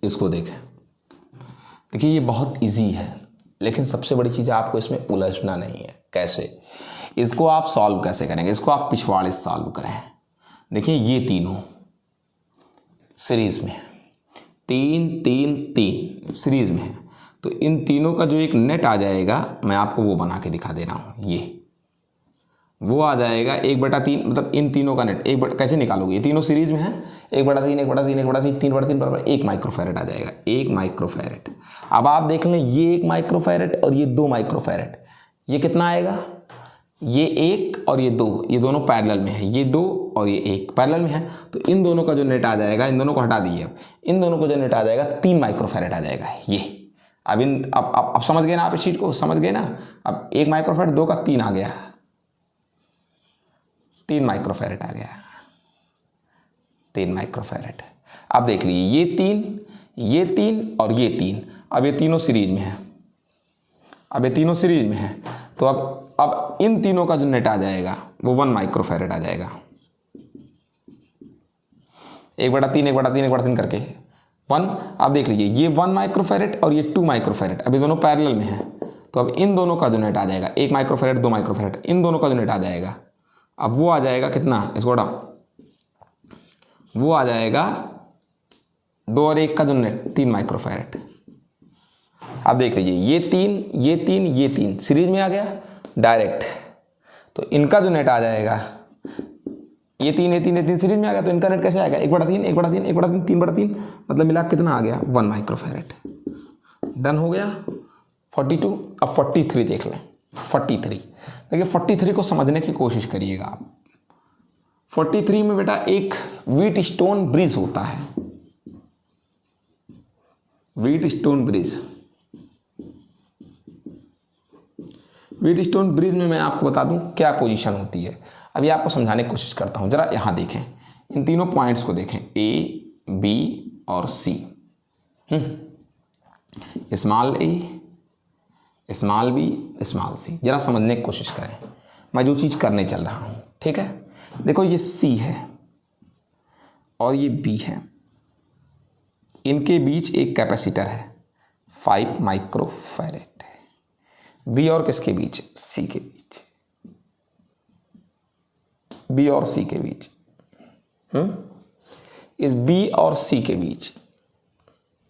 इसको देखें, देखिए ये बहुत इजी है, लेकिन सबसे बड़ी चीज़ आपको इसमें उलझना नहीं है। कैसे? इसको आप सॉल्व कैसे करेंगे? इसको आप पिछवाड़े सॉल्व करें। देखिए ये तीनों सीरीज में है, 3 3 3 सीरीज में है, तो इन तीनों का जो एक नेट आ जाएगा, मैं आपको वो बना के दिखा दे रहा हूँ। ये वो आ जाएगा 1/3, मतलब इन तीनों का नेट कैसे निकालोगे? ये तीनों सीरीज में है, 1/3 1/3 1/3 3/3 बराबर 1 माइक्रोफैरेड आ जाएगा, 1 माइक्रोफैरेड। अब आप देख लें, ये 1 माइक्रोफैरेड और ये 2 माइक्रोफैरेड, ये कितना आएगा? ये 1 और ये 2, ये दोनों पैरेलल में है, ये 2 और ये 1 पैरेलल में है, तो इन दोनों का जो नेट आ जाएगा, इन दोनों को हटा दीजिए, अब इन दोनों को जो नेट आ जाएगा 3 माइक्रोफैरेड आ जाएगा। ये अब समझ गए ना आप? इस चीज को समझ गए ना? अब 1 माइक्रोफैरेड 2 का 3 आ गया, 3 माइक्रोफैरेड आ गया, 3 माइक्रोफैरेड। अब देख लीजिए, ये 3 और ये 3, अब ये तीनों सीरीज में है, अब ये तीनों सीरीज में है, तो अब इन तीनों का जो नेट आ जाएगा वो 1 माइक्रोफैरेड आ जाएगा, 1/3 1/3 1/3 करके 1। अब देख लीजिए, ये 1 माइक्रोफैरेड और ये 2 माइक्रोफैरेड, अब ये दोनों पैरेलल में है, तो अब इन दोनों का जो नेट आ जाएगा 1 माइक्रोफैरेड 2 माइक्रोफैरेड, इन दोनों का जो नेट आ जाएगा, अब वो आ जाएगा कितना? इसको हटाओ, वो आ जाएगा 2 और 1 का जो नेट 3 माइक्रोफैरेड। अब देख लीजिए, ये 3 सीरीज में आ गया डायरेक्ट, तो इनका जो नेट आ जाएगा, ये 3 सीरीज में आ गया, तो इनका नेट कैसे आएगा? 1/3 1/3 1/3 3/3, मतलब मिला कितना आ गया? 1 माइक्रोफैरेड। डन हो गया 42। अब 43 देख लें। 43 देखिए, 43 को समझने की कोशिश करिएगा आप। 43 में बेटा एक व्हीट स्टोन ब्रिज होता है, wheat stone bridge. Wheat stone bridge में मैं आपको बता दूं क्या पोजीशन होती है। अभी आपको समझाने की कोशिश करता हूं, जरा यहां देखें, इन तीनों पॉइंट्स को देखें, ए, बी और सी। स्मॉल ए, स्मॉल बी, स्मॉल सी। जरा समझने की कोशिश करें, मैं जो चीज़ करने चल रहा हूं, ठीक है? देखो, ये सी है और ये बी है, इनके बीच एक कैपेसिटर है 5 माइक्रोफैरेड। बी और किसके बीच? सी के बीच, बी और सी के बीच। इस बी और सी के बीच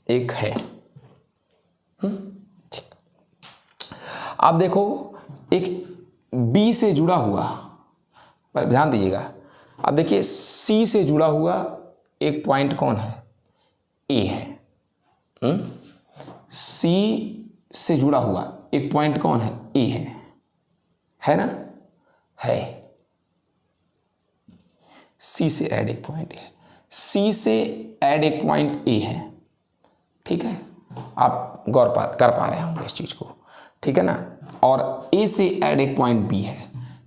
एक है। आप देखो, एक बी से जुड़ा हुआ, पर ध्यान दीजिएगा, अब देखिए सी से जुड़ा हुआ एक पॉइंट कौन है? ए है। सी से जुड़ा हुआ एक पॉइंट कौन है? ए है ना? है। सी से ऐड एक पॉइंट है, सी से ऐड एक पॉइंट ए है, ठीक है? आप गौर कर पा रहे होंगे इस चीज को, ठीक है ना? और ए से ऐड एक पॉइंट बी है,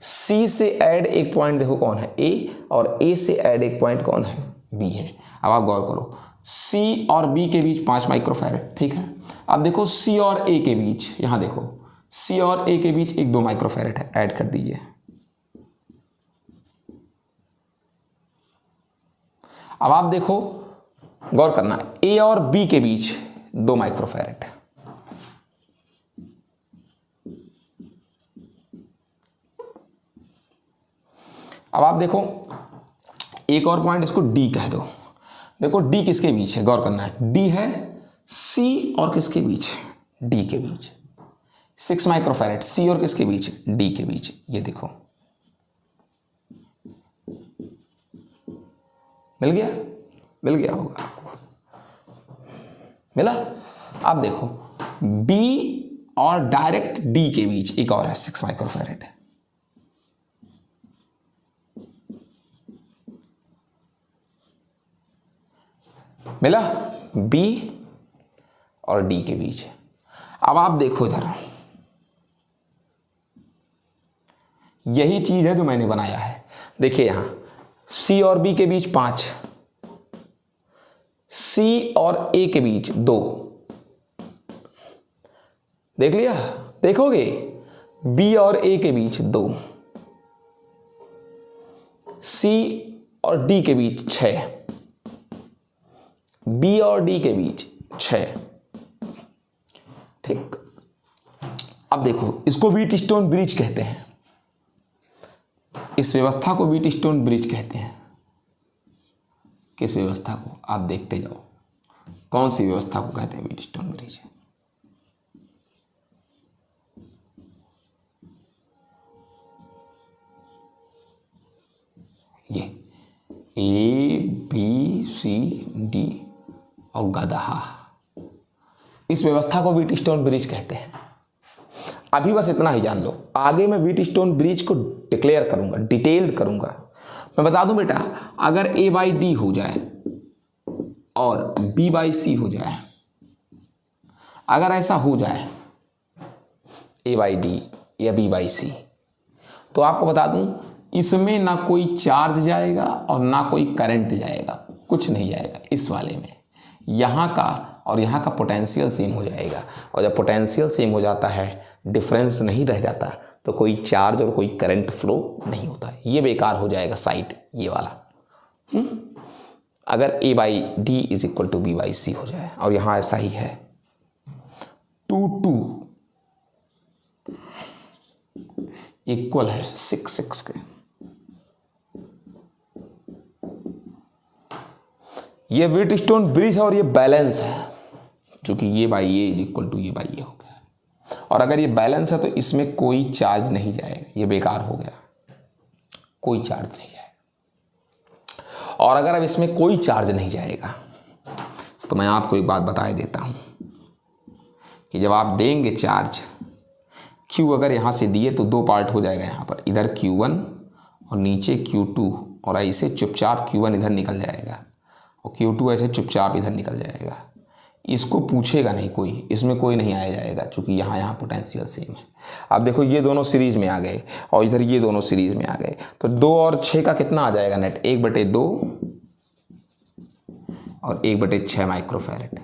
सी से ऐड एक पॉइंट देखो कौन है? ए, और ए से ऐड एक पॉइंट कौन है? बी है। अब आप गौर करो, सी और बी के बीच 5 माइक्रोफैरेड, ठीक है? अब देखो सी और ए के बीच, यहां देखो सी और ए के बीच एक 2 माइक्रोफैरेड है, ऐड कर दीजिए। अब आप देखो, गौर करना, ए और बी के बीच 2 माइक्रोफैरेड। अब आप देखो, एक और पॉइंट, इसको डी कह दो। देखो डी किसके बीच है? गौर करना है, डी है सी और किसके बीच? डी के बीच। 6 माइक्रोफैरेड, सी और किसके बीच? डी के बीच। ये देखो, मिल गया? मिल गया होगा, मिला? आप देखो, बी और डायरेक्ट डी के बीच एक और है 6 माइक्रोफैरेड। मिला? बी और डी के बीच। अब आप देखो इधर, यही चीज है जो मैंने बनाया है। देखिए यहां सी और बी के बीच 5, सी और ए के बीच 2, देख लिया? देखोगे, बी और ए के बीच 2, सी और डी के बीच 6, बी और डी के बीच 6। ठीक, अब देखो इसको व्हीटस्टोन ब्रिज कहते हैं, इस व्यवस्था को व्हीटस्टोन ब्रिज कहते हैं। किस व्यवस्था को? आप देखते जाओ कौन सी व्यवस्था को कहते हैं व्हीटस्टोन ब्रिज। ये ए बी सी डी और गधा, इस व्यवस्था को व्हीटस्टोन ब्रिज कहते हैं। अभी बस इतना ही जान लो, आगे मैं व्हीटस्टोन ब्रिज को डिक्लेयर करूंगा, डिटेल्ड करूंगा। मैं बता दूं बेटा, अगर ए बाई डी हो जाए और बी बाई सी हो जाए, अगर ऐसा हो जाए ए बाई डी या बी बाई सी, तो आपको बता दूं इसमें ना कोई चार्ज जाएगा और ना कोई करंट जाएगा, कुछ नहीं जाएगा इस वाले में। यहाँ का और यहाँ का पोटेंशियल सेम हो जाएगा, और जब पोटेंशियल सेम हो जाता है, डिफरेंस नहीं रह जाता, तो कोई चार्ज और कोई करंट फ्लो नहीं होता। ये बेकार हो जाएगा साइड ये वाला। अगर A by D is equal to B by C हो जाए, और यहाँ ऐसा ही है 2 इक्वल है 6 के। ये व्हीटस्टोन ब्रिज है और ये बैलेंस है, क्योंकि ये by A is equal to ये बाई ए हो गया। और अगर ये बैलेंस है तो इसमें कोई चार्ज नहीं जाएगा, ये बेकार हो गया, कोई चार्ज नहीं जाएगा। और अगर अब इसमें कोई चार्ज नहीं जाएगा, तो मैं आपको एक बात बता देता हूं कि जब आप देंगे चार्ज Q, अगर यहाँ से दिए तो 2 पार्ट हो जाएगा यहाँ पर, इधर Q1 और नीचे Q2, और ऐसे चुपचाप Q1 इधर निकल जाएगा और Q2 ऐसे चुपचाप इधर निकल जाएगा। इसको पूछेगा नहीं कोई, इसमें कोई नहीं आया जाएगा, क्योंकि यहाँ पोटेंशियल सेम है। अब देखो ये दोनों सीरीज में आ गए और इधर ये दोनों सीरीज में आ गए, तो 2 और 6 का कितना आ जाएगा नेट? 1/2 और 1/6 माइक्रोफैरेड।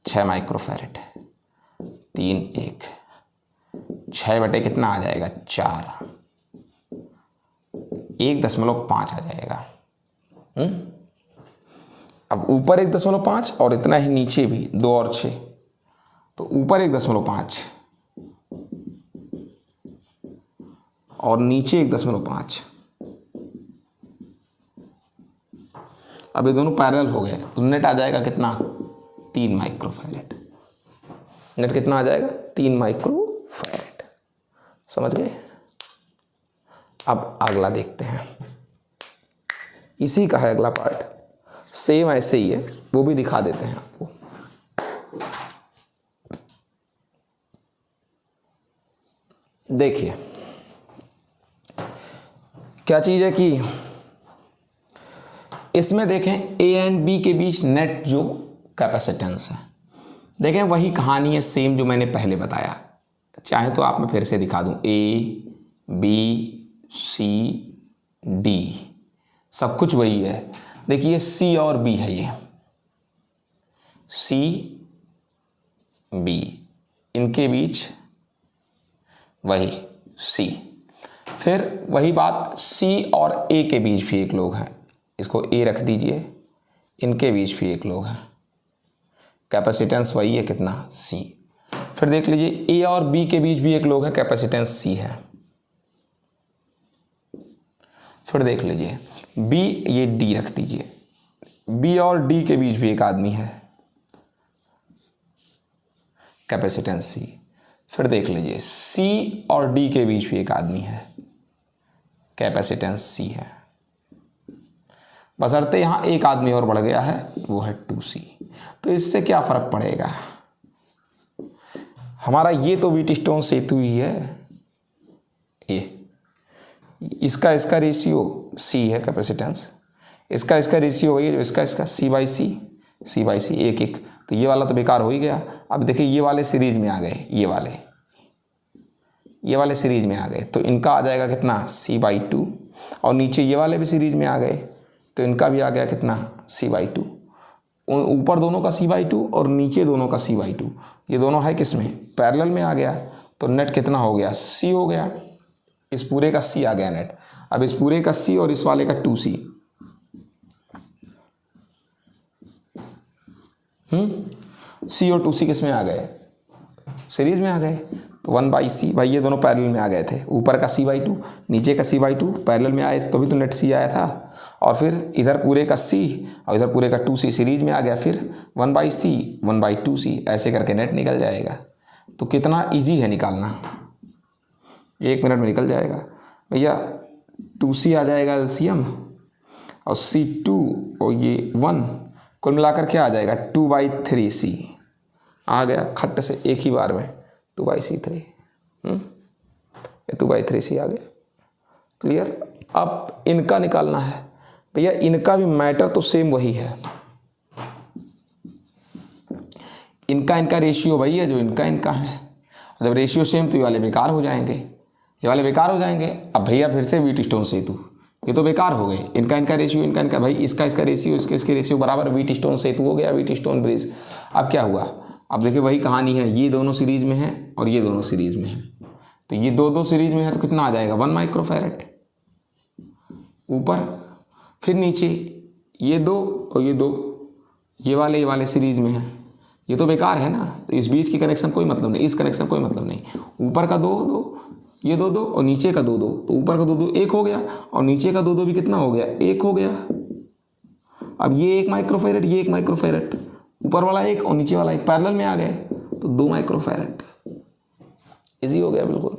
6 माइक्रोफैरेड, 3 1 6 बटे कितना आ जाएगा? 4, 1.5 आ जाएगा। अब ऊपर 1.5 और इतना ही नीचे भी 2 और 6, तो ऊपर 1.5 और नीचे 1.5। अब ये दोनों पैरेलल हो गए, तो नेट आ जाएगा कितना? 3 माइक्रोफैरेड। नेट कितना आ जाएगा? 3 माइक्रोफैरेड। समझ गए? अब अगला देखते हैं, इसी का है अगला पार्ट, सेम ऐसे ही है, वो भी दिखा देते हैं आपको। देखिए क्या चीज़ है कि इसमें देखें ए एंड बी के बीच नेट जो कैपेसिटेंस है, देखें वही कहानी है सेम जो मैंने पहले बताया। चाहे तो आप मैं फिर से दिखा दूं, ए बी सी डी सब कुछ वही है। देखिए सी और बी है, ये सी बी, इनके बीच वही सी। फिर वही बात सी और ए के बीच भी एक लोग हैं, इसको ए रख दीजिए, इनके बीच भी एक लोग हैं, कैपेसिटेंस वही है कितना? सी। फिर देख लीजिए ए और बी के बीच भी एक लोग हैं, कैपेसिटेंस सी है। फिर देख लीजिए बी, ये डी रख दीजिए, बी और डी के बीच भी एक आदमी है, कैपेसिटेंस सी। फिर देख लीजिए सी और डी के बीच भी एक आदमी है, कैपेसिटेंस सी है। बशर्ते यहाँ एक आदमी और बढ़ गया है, वो है 2C। तो इससे क्या फ़र्क पड़ेगा? हमारा ये तो व्हीटस्टोन सेतु ही है, ये इसका रेशियो C है कैपेसिटेंस, इसका रेशियो वही है जो इसका C by C, C by C, 1 1। तो ये वाला तो बेकार हो ही गया। अब देखिए ये वाले सीरीज में आ गए, ये वाले सीरीज में आ गए, तो इनका आ जाएगा कितना? C/2। और नीचे ये वाले भी सीरीज में आ गए, तो इनका भी आ गया कितना? C/2। ऊपर दोनों का C/2 और नीचे दोनों का C/2। ये दोनों है किस में? पैरेलल में आ गया। तो नेट कितना हो गया? C हो गया। इस पूरे का C आ गया नेट। अब इस पूरे का C और इस वाले का 2C, सी और 2C किस में आ गए, सीरीज में आ गए। तो 1/C भाई ये दोनों पैरेलल में आ गए थे, ऊपर का C/2 नीचे का C/2 पैरेलल में आए थे, तो भी तो नेट C आया था। और फिर इधर पूरे का C और इधर पूरे का 2C सीरीज में आ गया, फिर 1/C 1/2C ऐसे करके नेट निकल जाएगा। तो कितना ईजी है निकालना, 1 मिनट में निकल जाएगा भैया। 2C आ जाएगा LCM और C2 और ये 1 कुल मिलाकर क्या आ जाएगा 2/3C आ गया खट्ट से एक ही बार में 2/3 2/3C आ गया। क्लियर। अब इनका निकालना है भैया, इनका भी मैटर तो सेम वही है, इनका रेशियो वही है जो इनका है। जब रेशियो सेम तो ये वाले बेकार हो जाएंगे, ये वाले बेकार हो जाएंगे। अब भैया फिर से व्हीटस्टोन सेतु, ये तो बेकार हो गए। इनका रेशियो इनका भाई, इसका रेशियो इसके रेशियो बराबर, व्हीटस्टोन सेतु हो गया, व्हीटस्टोन ब्रिज। अब क्या हुआ, अब देखिए वही कहानी है, ये दोनों सीरीज में है और ये दोनों सीरीज में है। तो ये दो सीरीज में है तो कितना आ जाएगा 1 माइक्रोफैरेड ऊपर, फिर नीचे ये 2 और ये 2, ये वाले सीरीज में है। ये तो बेकार है ना, तो इस बीच की कनेक्शन कोई मतलब नहीं, इस कनेक्शन कोई मतलब नहीं। ऊपर का 2 ये 2 और नीचे का 2 तो ऊपर का 2 1 हो गया और नीचे का 2 भी कितना हो गया 1 हो गया। अब ये 1 माइक्रोफैरेड, ये 1 माइक्रोफैरेड, ऊपर वाला 1 और नीचे वाला 1 पैरेलल में आ गए तो 2 माइक्रोफैरेड। इजी हो गया बिल्कुल।